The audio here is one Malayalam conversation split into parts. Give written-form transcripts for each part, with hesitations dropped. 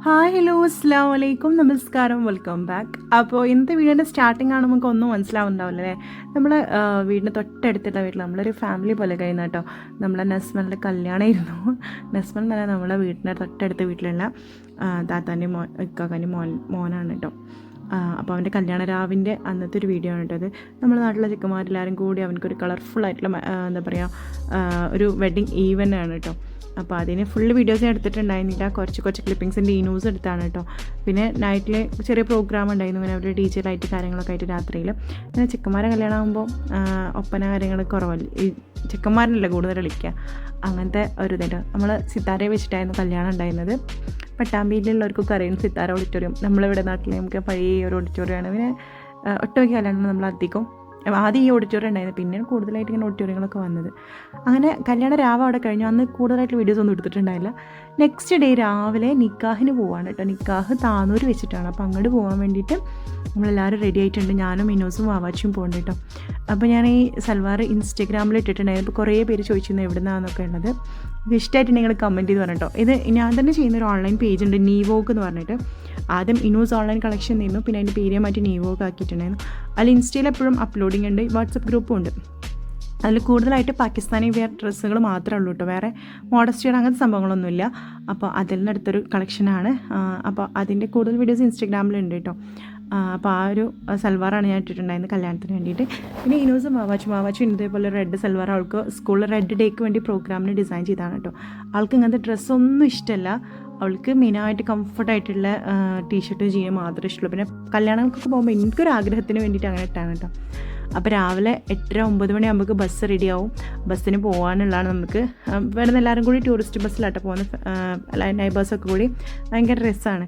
ഹായ് ഹലോ അസ്സാം വലൈക്കും നമസ്കാരം വെൽക്കം ബാക്ക്. അപ്പോൾ ഇന്നത്തെ വീടിൻ്റെ സ്റ്റാർട്ടിംഗ് ആണ് നമുക്ക് ഒന്നും മനസ്സിലാവുന്നുണ്ടാവില്ല അല്ലേ. നമ്മൾ വീടിന് തൊട്ടടുത്തുള്ള വീട്ടിൽ നമ്മളൊരു ഫാമിലി പോലെ കഴിയുന്ന കേട്ടോ. നമ്മളെ നസ്മലിൻ്റെ കല്യാണമായിരുന്നു. നസ്മൽ എന്നല്ല നമ്മളെ വീടിൻ്റെ തൊട്ടടുത്ത വീട്ടിലുള്ള താത്താൻ്റെ ഇക്കാക്കാൻ്റെ മോനാണ് കേട്ടോ. അപ്പോൾ അവൻ്റെ കല്യാണ രാവിൻ്റെ അന്നത്തെ ഒരു വീഡിയോ ആണ് കേട്ടോ അത്. നമ്മുടെ നാട്ടിലെ ചെക്കന്മാരെല്ലാവരും കൂടി അവനക്കൊരു കളർഫുൾ ആയിട്ടുള്ള എന്താ പറയുക ഒരു വെഡ്ഡിങ് ഈവൻ്റ് ആണ് കേട്ടോ. അപ്പോൾ അതിന് ഫുള്ള് വീഡിയോസ് എടുത്തിട്ടുണ്ടായിരുന്നില്ല, കുറച്ച് ക്ലിപ്പിങ്സിൻ്റെ ന്യൂസ് എടുത്താണ് കേട്ടോ. പിന്നെ നൈറ്റിൽ ചെറിയ പ്രോഗ്രാം ഉണ്ടായിരുന്നു, ഇങ്ങനെ അവരുടെ ഡീജറായിട്ട് കാര്യങ്ങളൊക്കെ ആയിട്ട് രാത്രിയിൽ. പിന്നെ ചെക്കന്മാരെ കല്യാണം ആകുമ്പോൾ ഒപ്പന കാര്യങ്ങൾ കുറവല്ല, ഈ ചെക്കന്മാരനല്ലേ കൂടുതൽ കളിക്കുക. അങ്ങനത്തെ ഒരു ഇതുണ്ട്. നമ്മൾ സിത്താരയെ വെച്ചിട്ടായിരുന്നു കല്യാണം ഉണ്ടായിരുന്നത്. പട്ടാമ്പിയിലുള്ളവർക്കൊക്കെ അറിയുന്ന സിത്താര ഓഡിറ്റോറിയം, നമ്മളിവിടെ നാട്ടിൽ നമുക്ക് പഴയ ഒരു ഓഡിറ്റോറിയമാണ്. പിന്നെ ഒട്ടുമിക്ക കല്യാണം നമ്മൾ അധികം ആദ്യം ഈ ഓഡിറ്റോറിയം ഉണ്ടായിരുന്നു, പിന്നെ കൂടുതലായിട്ട് ഇങ്ങനെ ഓഡിറ്റോറിയങ്ങളൊക്കെ വന്നത്. അങ്ങനെ കല്യാണ രാവ് അവിടെ കഴിഞ്ഞു. അന്ന് കൂടുതലായിട്ട് വീഡിയോസ് ഒന്നും എടുത്തിട്ടുണ്ടായില്ല. നെക്സ്റ്റ് ഡേ രാവിലെ നിക്കാഹിന് പോവാണ് കേട്ടോ. നിക്കാഹ് താനൂർ വെച്ചിട്ടാണ്. അപ്പോൾ അങ്ങോട്ട് പോകാൻ വേണ്ടിയിട്ട് നമ്മളെല്ലാവരും റെഡി ആയിട്ടുണ്ട്. ഞാനും മിനോസും വാവാച്ചിയും പോകുന്നുണ്ട് കേട്ടോ. അപ്പോൾ ഞാൻ ഈ സൽവാർ ഇൻസ്റ്റഗ്രാമിൽ ഇട്ടിട്ടുണ്ടായിരുന്നു. അപ്പോൾ കുറേ പേര് ചോദിച്ചിരുന്നു എവിടെ നിന്നാണെന്നൊക്കെ ഉള്ളത്. ഇത് ഇഷ്ടമായിട്ട് നിങ്ങൾ കമൻറ്റ് ചെയ്ത് പറഞ്ഞിട്ടോ. ഇത് ഞാൻ തന്നെ ചെയ്യുന്നൊരു ഓൺലൈൻ പേജ് ഉണ്ട്, നീവോക്ക് എന്ന് പറഞ്ഞിട്ട്. ആദ്യം ഇനൂസ് ഓൺലൈൻ കളക്ഷൻ ചെയ്യുന്നു, പിന്നെ അതിൻ്റെ പേര് മാറ്റി നീവോക്ക് ആക്കിയിട്ടുണ്ടായിരുന്നു. അതിൽ ഇൻസ്റ്റയിൽ എപ്പോഴും അപ്ലോഡിങ് ഉണ്ട്, വാട്സപ്പ് ഗ്രൂപ്പും ഉണ്ട്. അതിൽ കൂടുതലായിട്ട് പാകിസ്ഥാനി വെയർ ഡ്രസ്സുകൾ മാത്രമേ ഉള്ളൂ കേട്ടോ, വേറെ മോഡസ്റ്റിയുടെ അങ്ങനത്തെ സംഭവങ്ങളൊന്നുമില്ല. അപ്പോൾ അതിൽ നിന്നെടുത്തൊരു കളക്ഷനാണ്. അപ്പോൾ അതിൻ്റെ കൂടുതൽ വീഡിയോസ് ഇൻസ്റ്റഗ്രാമിലുണ്ട് കേട്ടോ. അപ്പോൾ ആ ഒരു സൽവാറാണ് ഞാൻ ഇട്ടിട്ടുണ്ടായിരുന്നത് കല്യാണത്തിന് വേണ്ടിയിട്ട്. പിന്നെ ഇനോസും വാവാച്ചും ഇതേപോലെ റെഡ് സൽവാർ അവൾക്ക് സ്കൂളിൽ റെഡ് ഡേക്ക് വേണ്ടി പ്രോഗ്രാമിന് ഡിസൈൻ ചെയ്താണ് കേട്ടോ. ആൾക്ക് ഇങ്ങനത്തെ ഡ്രസ്സൊന്നും ഇഷ്ടമല്ല, അവൾക്ക് മെയിനായിട്ട് കംഫർട്ടായിട്ടുള്ള ടീഷർട്ട് ജീൻ മാത്രമേ ഇഷ്ടമുള്ളൂ. പിന്നെ കല്യാണങ്ങൾക്കൊക്കെ പോകുമ്പോൾ എനിക്കൊരു ആഗ്രഹത്തിന് വേണ്ടിയിട്ട് അങ്ങനെ ഇട്ടാണ് കേട്ടോ. അപ്പോൾ രാവിലെ 8-9 മണിയാകുമ്പോൾ ബസ് റെഡിയാവും. ബസ്സിന് പോകാനുള്ളതാണ് നമുക്ക്. വരുന്ന എല്ലാവരും കൂടി ടൂറിസ്റ്റ് ബസ്സിലാട്ടോ പോകുന്ന, നൈബേഴ്സൊക്കെ കൂടി ഭയങ്കര രസമാണ്.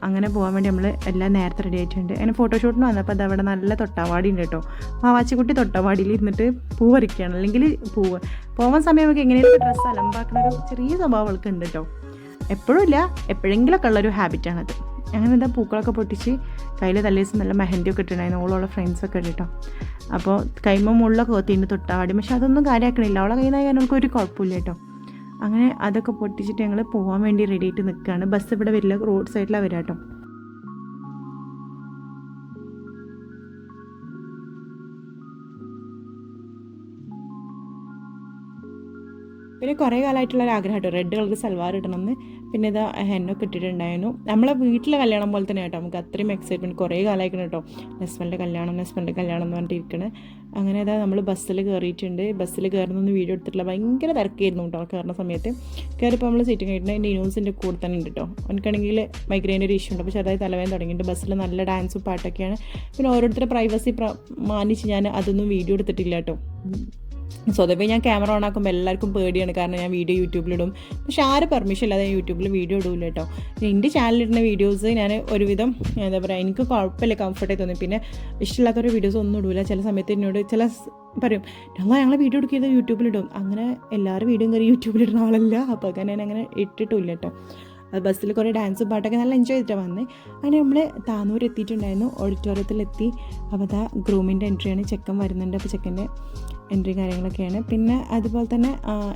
അങ്ങനെ പോകാൻ വേണ്ടി നമ്മൾ എല്ലാം നേരത്തെ റെഡി ആയിട്ടുണ്ട്. അങ്ങനെ ഫോട്ടോഷൂട്ടിന് വന്നപ്പോൾ അത് അവിടെ നല്ല തൊട്ടാവാടി ഉണ്ട് കേട്ടോ. വാവാച്ചിക്കുട്ടി തൊട്ടാവാടിയിൽ ഇരുന്നിട്ട് പൂ പറിക്കുകയാണ്, അല്ലെങ്കിൽ പോകാൻ സമയമൊക്കെ എങ്ങനെയൊക്കെ ഡ്രസ്സ് അലമ്പാക്കുന്ന ഒരു ചെറിയ സ്വഭാവം അവൾക്ക് ഉണ്ട് കേട്ടോ. എപ്പോഴും ഇല്ല, എപ്പോഴെങ്കിലൊക്കെ ഉള്ളൊരു ഹാബിറ്റാണത്. അങ്ങനെ എന്താ പൂക്കളൊക്കെ പൊട്ടിച്ച് കയ്യിൽ തലേദിവസം നല്ല മെഹന്തിയൊക്കെ ഇട്ടിട്ടുണ്ടായിരുന്നു, ഓളോളെ ഫ്രണ്ട്സൊക്കെ ഇട്ടോ. അപ്പോൾ കൈമ മുള്ളൊക്കെ കൊത്തിയിട്ട് തൊട്ടാവാടി, പക്ഷെ അതൊന്നും കാര്യമാക്കണില്ല. അവളെ കയ്യിൽ നിന്ന് ഞങ്ങൾക്ക് ഒരു കുഴപ്പമില്ല കേട്ടോ. അങ്ങനെ അതൊക്കെ പൊട്ടിച്ചിട്ട് ഞങ്ങൾ പോകാൻ വേണ്ടി റെഡി ആയിട്ട് നിൽക്കുകയാണ്. ബസ് ഇവിടെ വരില്ല, റോഡ് സൈഡിലാണ് വരിക കേട്ടോ. പിന്നെ കുറേ കാലമായിട്ടുള്ളൊരു ആഗ്രഹം കേട്ടോ, റെഡ് കളർ സൽവാർ ഇടണമെന്ന്. പിന്നെ ഇത് ഹെന്നൊക്കെ ഇട്ടിട്ടുണ്ടായിരുന്നു. നമ്മളെ വീട്ടിലെ കല്യാണം പോലെ തന്നെ കേട്ടോ. നമുക്ക് അത്രയും എക്സൈറ്റ്മെൻറ്റ് കുറേ കാലമായിരിക്കണം കേട്ടോ. നസ്മലിൻ്റെ കല്യാണം എന്ന് പറഞ്ഞിട്ടിരിക്കണേ. അങ്ങനെ അതാ നമ്മൾ ബസ്സിൽ കയറിയിട്ടുണ്ട്. ബസ്സിൽ കയറുന്നൊന്നും വീഡിയോ എടുത്തിട്ടില്ല, ഭയങ്കര തിരക്കായിരുന്നു കേട്ടോ കയറുന്ന സമയത്ത്. കയറിപ്പോൾ നമ്മൾ സീറ്റിംഗ് ആയിട്ട് എൻ്റെ ന്യൂസിൻ്റെ കൂടെ തന്നെ ഉണ്ട് കേട്ടോ. എനിക്കാണെങ്കിൽ മൈഗ്രെയിൻ്റെ ഒരു ഇഷ്യൂ ഉണ്ട്, അപ്പോൾ ചെറുതായി തലവേദന തുടങ്ങിയിട്ട്. ബസ്സിൽ നല്ല ഡാൻസും പാട്ടൊക്കെയാണ്. പിന്നെ ഓരോരുത്തരുടെ പ്രൈവസി മാനിച്ച് ഞാൻ അതൊന്നും വീഡിയോ എടുത്തിട്ടില്ല കേട്ടോ. സ്വതവേ ഞാൻ ക്യാമറ ഓൺ ആക്കുമ്പോൾ എല്ലാവർക്കും പേടിയാണ്, കാരണം ഞാൻ വീഡിയോ യൂട്യൂബിലിടും. പക്ഷേ ആരും പെർമിഷൻ ഇല്ലാതെ ഞാൻ യൂട്യൂബിൽ വീഡിയോ ഇടില്ല കേട്ടോ. എൻ്റെ ചാനലിടുന്ന വീഡിയോസ് ഞാൻ ഒരുവിധം എന്താ പറയുക, എനിക്ക് കുഴപ്പമില്ല, കംഫർട്ടായി തോന്നി. പിന്നെ ഇഷ്ടമില്ലാത്തൊരു വീഡിയോസ് ഒന്നും ഇടില്ല. ചില സമയത്ത് എന്നോട് പറയും, ഞങ്ങൾ വീഡിയോ എടുക്കിയത് യൂട്യൂബിലിടും. അങ്ങനെ എല്ലാവരും വീഡിയോ കയറി യൂട്യൂബിലിടുന്ന ആളല്ല. അപ്പോൾ ഞാൻ അങ്ങനെ ഇട്ടിട്ടില്ല കേട്ടോ. അത് ബസ്സിൽ കുറേ ഡാൻസും പാട്ടൊക്കെ നല്ല എൻജോയ് ചെയ്തിട്ടാണ് വന്നത്. അങ്ങനെ നമ്മൾ താനൂർ എത്തിയിട്ടുണ്ടായിരുന്നു, ഓഡിറ്റോറിയത്തിലെത്തി. അപ്പോൾ അതാ ഗ്രൂമിൻ്റെ എൻട്രിയാണ്, ചെക്കൻ വരുന്നുണ്ട്. അപ്പോൾ ചെക്കൻ്റെ എൻട്രി കാര്യങ്ങളൊക്കെയാണ്. പിന്നെ അതുപോലെ തന്നെ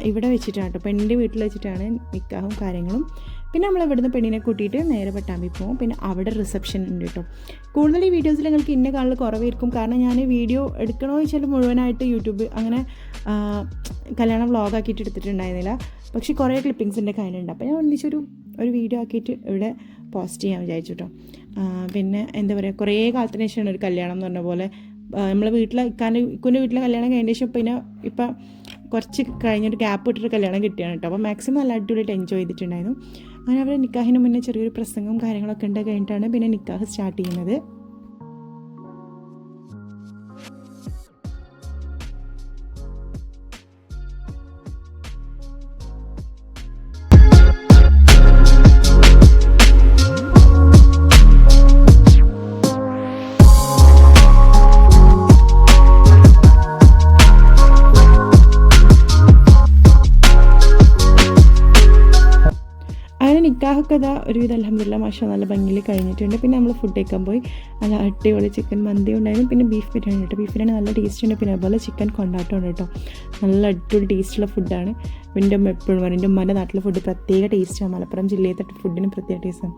ഇവിടെ വെച്ചിട്ടാണ് കേട്ടോ, പെണ്ണിൻ്റെ വീട്ടിൽ വെച്ചിട്ടാണ് നിക്കാഹും കാര്യങ്ങളും. പിന്നെ നമ്മൾ ഇവിടുന്ന് പെണ്ണിനെ കൂട്ടിയിട്ട് നേരെ പട്ടാമ്പി പോകും. പിന്നെ അവിടെ റിസപ്ഷൻ ഉണ്ട് കേട്ടോ. കൂടുതൽ ഈ വീഡിയോസിൽ നിങ്ങൾക്ക് ഇന്ന കാണൽ കുറവായിരിക്കും, കാരണം ഞാൻ വീഡിയോ എടുക്കണമെന്ന് വെച്ചാൽ മുഴുവനായിട്ട് യൂട്യൂബ് അങ്ങനെ കല്യാണം വ്ളോഗാക്കിയിട്ട് എടുത്തിട്ടുണ്ടായിരുന്നില്ല. പക്ഷേ കുറേ ക്ലിപ്പിങ്സിൻ്റെ കയ്യിലുണ്ട്. അപ്പോൾ ഞാൻ ഒന്നിച്ചൊരു വീഡിയോ ആക്കിയിട്ട് ഇവിടെ പോസ്റ്റ് ചെയ്യാൻ വിചാരിച്ചു കേട്ടോ. പിന്നെ എന്താ പറയുക, കുറേ കാലത്തിന് ശേഷമാണ് ഒരു കല്യാണം എന്ന് പറഞ്ഞ പോലെ നമ്മളെ വീട്ടിലെ ഇക്കുൻ്റെ വീട്ടിലെ കല്യാണം കഴിഞ്ഞ ശേഷം പിന്നെ ഇപ്പം കുറച്ച് കഴിഞ്ഞൊരു ഗ്യാപ്പ് ഇട്ടിട്ട് കല്യാണം കിട്ടിയാണ് കേട്ടോ. അപ്പോൾ മാക്സിമം നല്ല അടിപൊളിയായിട്ട് എൻജോയ് ചെയ്തിട്ടുണ്ടായിരുന്നു. അങ്ങനെ അവർ നിക്കാഹിന് മുന്നേ ചെറിയൊരു പ്രസംഗവും കാര്യങ്ങളൊക്കെ ഉണ്ട് കഴിഞ്ഞിട്ടാണ് പിന്നെ നിക്കാഹ് സ്റ്റാർട്ട് ചെയ്യുന്നത്. നിക്കാഹൊക്കെ ഇതാ ഒരുവിധം അൽഹംദുലില്ലാ മാഷാ നല്ല ഭംഗിയിൽ കഴിഞ്ഞിട്ടുണ്ട്. പിന്നെ നമ്മൾ ഫുഡ് കഴിക്കാൻ പോയി. നല്ല അടിപൊളി ചിക്കൻ മന്തി ഉണ്ടായിരുന്നു. പിന്നെ ബീഫ് ബിരിയാണി കേട്ടോ. ബീഫ് ബിരിയാണി നല്ല ടേസ്റ്റ് ഉണ്ട്. പിന്നെ അതുപോലെ ചിക്കൻ കൊണ്ടാട്ടമുണ്ട് കേട്ടോ. നല്ല അടിപൊളി ടേസ്റ്റുള്ള ഫുഡാണ്. എൻ്റെ ഉമ്മ എപ്പോഴും പറയും എൻ്റെ ഉമ്മൻ്റെ നാട്ടിലെ ഫുഡ് പ്രത്യേക ടേസ്റ്റാണ്. മലപ്പുറം ജില്ലയിലെ ഫുഡിന് പ്രത്യേക ടേസ്റ്റാണ്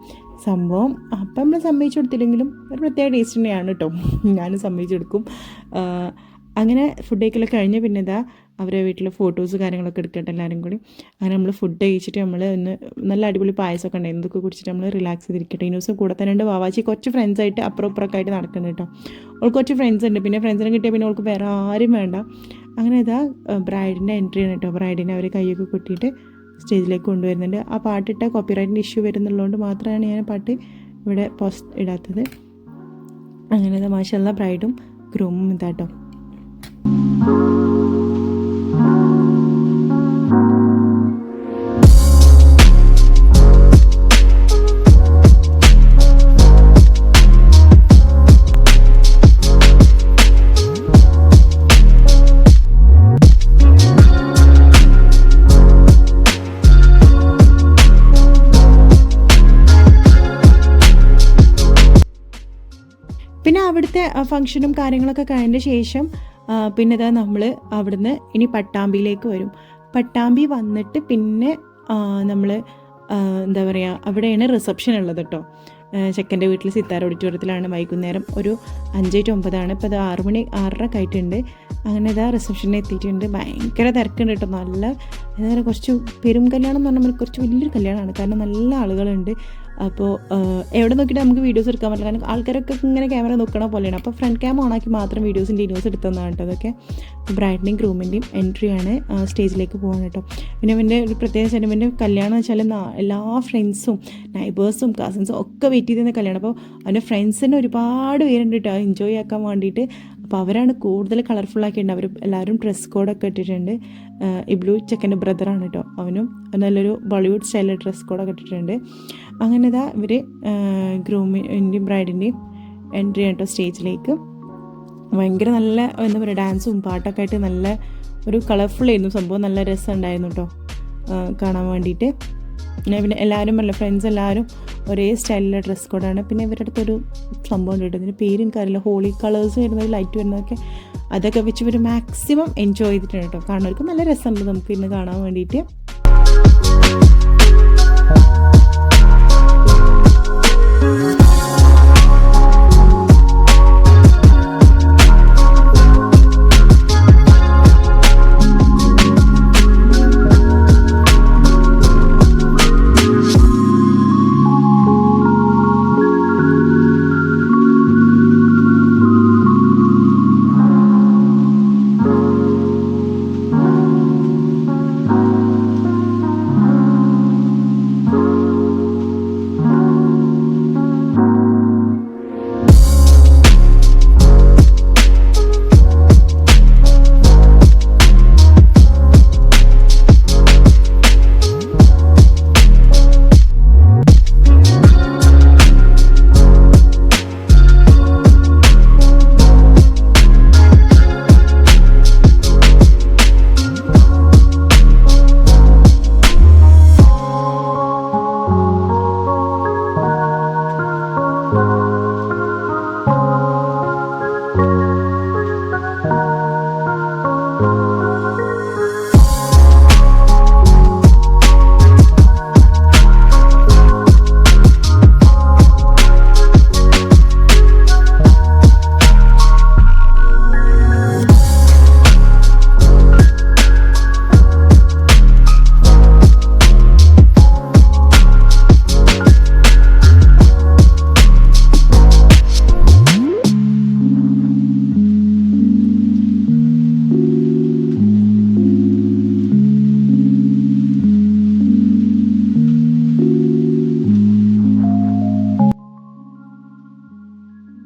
സംഭവം. അപ്പം നമ്മൾ സമ്മതിച്ചു കൊടുത്തില്ലെങ്കിലും ഒരു പ്രത്യേക ടേസ്റ്റ് തന്നെയാണ് കേട്ടോ. ഞാനും സമ്മതിച്ചു കൊടുക്കും. അങ്ങനെ ഫുഡ് കഴിക്കലൊക്കെ കഴിഞ്ഞ് പിന്നെ ഇതാ അവരെ വീട്ടിൽ ഫോട്ടോസ് കാര്യങ്ങളൊക്കെ എടുക്കട്ടെ എല്ലാവരും കൂടി. അങ്ങനെ നമ്മൾ ഫുഡ് കഴിച്ചിട്ട് നമ്മൾ ഒന്ന് നല്ല അടിപൊളി പായസമൊക്കെ ഉണ്ടായിരുന്നു. ഇതൊക്കെ കുടിച്ചിട്ട് നമ്മൾ റിലാക്സ് ചെയ്തിരിക്കട്ടെ. ഈ ദിവസം കൂടെ തന്നെ ഉണ്ട് വാവാച്ചി കുറച്ച് ഫ്രണ്ട്സായിട്ട് അപ്പുറം ഇപ്പുറമൊക്കെ ആയിട്ട് നടക്കുന്നുണ്ട് കേട്ടോ. അവൾക്ക് കുറച്ച് ഫ്രണ്ട്സ് ഉണ്ട്. പിന്നെ ഫ്രണ്ട്സിനെ കിട്ടിയാൽ പിന്നെ അവൾക്ക് വേറെ ആരും വേണ്ട. അങ്ങനെ ഇതാ ബ്രൈഡിൻ്റെ എൻട്രി ആണ് കേട്ടോ. ബ്രൈഡിനെ അവർ കൈയൊക്കെ കൊട്ടിയിട്ട് സ്റ്റേജിലേക്ക് കൊണ്ടുവരുന്നുണ്ട്. ആ പാട്ടിട്ട കോപ്പിറൈറ്റിൻ്റെ ഇഷ്യൂ വരുന്നുള്ളതുകൊണ്ട് മാത്രമാണ് ഞാൻ പാട്ട് ഇവിടെ പോസ്റ്റ് ഇടാത്തത്. അങ്ങനെ ഇതാ മാഷാല്ലാ ബ്രൈഡും ഗ്രൂമും ഇതാട്ടോ. പിന്നെ അവിടുത്തെ ഫംഗ്ഷനും കാര്യങ്ങളൊക്കെ കഴിഞ്ഞ ശേഷം പിന്നെ ഇതാ നമ്മൾ അവിടുന്ന് ഇനി പട്ടാമ്പിയിലേക്ക് വരും. പട്ടാമ്പി വന്നിട്ട് പിന്നെ നമ്മൾ എന്താ പറയുക അവിടെയാണ് റിസപ്ഷൻ ഉള്ളത് കേട്ടോ. ചെക്കൻ്റെ വീട്ടിൽ സിത്താര ഓഡിറ്റോറിയത്തിലാണ്. വൈകുന്നേരം ഒരു 5 to 9 ഇപ്പോൾ അത് 6 മണി 6:30 ആയിട്ടുണ്ട്. അങ്ങനെ ഇതാ റിസപ്ഷനിൽ എത്തിയിട്ടുണ്ട്. ഭയങ്കര തിരക്കുണ്ട് കേട്ടോ. നല്ല എന്താ പറയുക കുറച്ച് പെരും കല്യാണം എന്ന് പറഞ്ഞാൽ കുറച്ച് വലിയൊരു കല്യാണമാണ്. കാരണം നല്ല ആളുകളുണ്ട്. അപ്പോൾ എവിടെ നോക്കിയിട്ട് നമുക്ക് വീഡിയോസ് എടുക്കാൻ പറ്റില്ല. കാരണം ആൾക്കാരൊക്കെ ഇങ്ങനെ ക്യാമറ നോക്കണ പോലെയാണ്. അപ്പോൾ ഫ്രണ്ട് ക്യാം ഓണാക്കി മാത്രം വീഡിയോസിൻ്റെ എടുത്തതാണ് കേട്ടോ. അതൊക്കെ ബ്രൈഡിൻ്റെയും ഗ്രൂമിൻ്റെയും എൻട്രിയാണ് സ്റ്റേജിലേക്ക് പോകാൻ കേട്ടോ. പിന്നെ ഇവൻ്റെ ഒരു പ്രത്യേക സെലിമെൻ്റെ കല്യാണം എന്ന് വെച്ചാൽ എല്ലാ ഫ്രണ്ട്സും നൈബേഴ്സും കസിൻസും ഒക്കെ വെയിറ്റ് ചെയ്തിരുന്ന കല്യാണം. അപ്പോൾ അവൻ്റെ ഫ്രണ്ട്സിന് ഒരുപാട് പേരുണ്ട് കേട്ടോ എൻജോയ് ആക്കാൻ വേണ്ടിയിട്ട്. അപ്പോൾ അവരാണ് കൂടുതൽ കളർഫുള്ളാക്കിയിട്ടുണ്ട്. അവർ എല്ലാവരും ഡ്രസ് കോഡൊക്കെ ഇട്ടിട്ടുണ്ട്. ഇബ്ലു ചെക്കൻ്റെ ബ്രദറാണ് കേട്ടോ. അവനും നല്ലൊരു ബോളിവുഡ് സ്റ്റൈലിൽ ഡ്രസ് കോഡൊക്കെ ഇട്ടിട്ടുണ്ട്. അങ്ങനെ ഇതാ ഇവർ ഗ്രൂമിൻ്റെയും ബ്രൈഡിൻ്റെയും എൻട്രി കേട്ടോ സ്റ്റേജിലേക്ക്. ഭയങ്കര നല്ല എന്താ പറയുക ഡാൻസും പാട്ടൊക്കെ ആയിട്ട് നല്ല ഒരു കളർഫുള്ളായിരുന്നു സംഭവം. നല്ല രസമുണ്ടായിരുന്നു കേട്ടോ കാണാൻ വേണ്ടിയിട്ട്. പിന്നെ എല്ലാവരും അല്ല ഫ്രണ്ട്സ് എല്ലാവരും ഒരേ സ്റ്റൈലിലെ ഡ്രസ് കോഡാണ്. പിന്നെ ഇവരുടെ അടുത്തൊരു സംഭവം ഉണ്ട് കേട്ടോ. ഇതിന് പേര് എനിക്കറിയില്ല. ഹോളി കളേഴ്സ് വരുന്നത് ലൈറ്റ് വരുന്നതൊക്കെ അതൊക്കെ വെച്ച് ഇവർ മാക്സിമം എൻജോയ് ചെയ്തിട്ടുണ്ട് കേട്ടോ. കാണുന്നവർക്ക് നല്ല രസമുണ്ട് നമുക്ക് ഇന്ന് കാണാൻ വേണ്ടിയിട്ട്.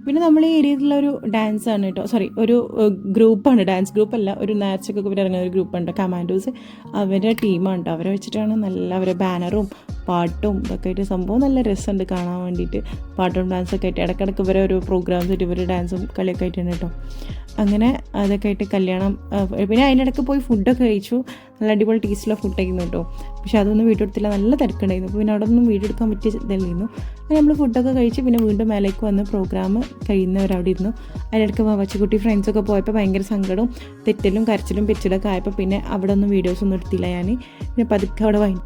പിന്നെ നമ്മൾ ഈ ഏരിയയിലുള്ള ഒരു ഡാൻസാണ് കേട്ടോ. സോറി ഒരു ഗ്രൂപ്പാണ്. ഡാൻസ് ഗ്രൂപ്പല്ല, ഒരു നാച്ചൊക്കെ ഇവർ ഇറങ്ങുന്ന ഒരു ഗ്രൂപ്പുണ്ട് കമാൻഡോസ്. അവരുടെ ടീമാണ് കേട്ടോ. അവരെ വെച്ചിട്ടാണ് നല്ല അവരെ ബാനറും പാട്ടും ഇതൊക്കെ ആയിട്ട് സംഭവം നല്ല രസമുണ്ട് കാണാൻ വേണ്ടിയിട്ട്. പാട്ടും ഡാൻസൊക്കെ ആയിട്ട് ഇടയ്ക്കിടയ്ക്ക് ഇവരെ ഒരു പ്രോഗ്രാംസ് ആയിട്ട് ഇവർ ഡാൻസും കളിയൊക്കെ ആയിട്ടുണ്ട് കേട്ടോ. അങ്ങനെ അതൊക്കെ ആയിട്ട് കല്യാണം. പിന്നെ അതിനിടയ്ക്ക് പോയി ഫുഡൊക്കെ കഴിച്ചു. നല്ല അടിപൊളി ടേസ്റ്റുള്ള ഫുഡായിരുന്നു കേട്ടോ. പക്ഷെ അതൊന്നും വീഡിയോ എടുത്തില്ല, നല്ല തിരക്കുണ്ടായിരുന്നു. അപ്പോൾ പിന്നെ അവിടെ ഒന്നും വീഡിയോ എടുക്കാൻ പറ്റിയ ഇതല്ലായിരുന്നു. അങ്ങനെ നമ്മൾ ഫുഡൊക്കെ കഴിച്ച് പിന്നെ വീണ്ടും മേലേക്ക് വന്ന് പ്രോഗ്രാം കഴിയുന്നവരവിടെ ഇരുന്നു. അതിനിടയ്ക്ക് വാവച്ചിക്കുട്ടി ഫ്രണ്ട്സൊക്കെ പോയപ്പോൾ ഭയങ്കര സങ്കടവും തെറ്റലും കരച്ചിലും പെച്ചിലൊക്കെ ആയപ്പോൾ പിന്നെ അവിടെ ഒന്നും വീഡിയോസൊന്നും എടുത്തില്ല ഞാൻ. പിന്നെ പതുക്കെ അവിടെ വാങ്ങി.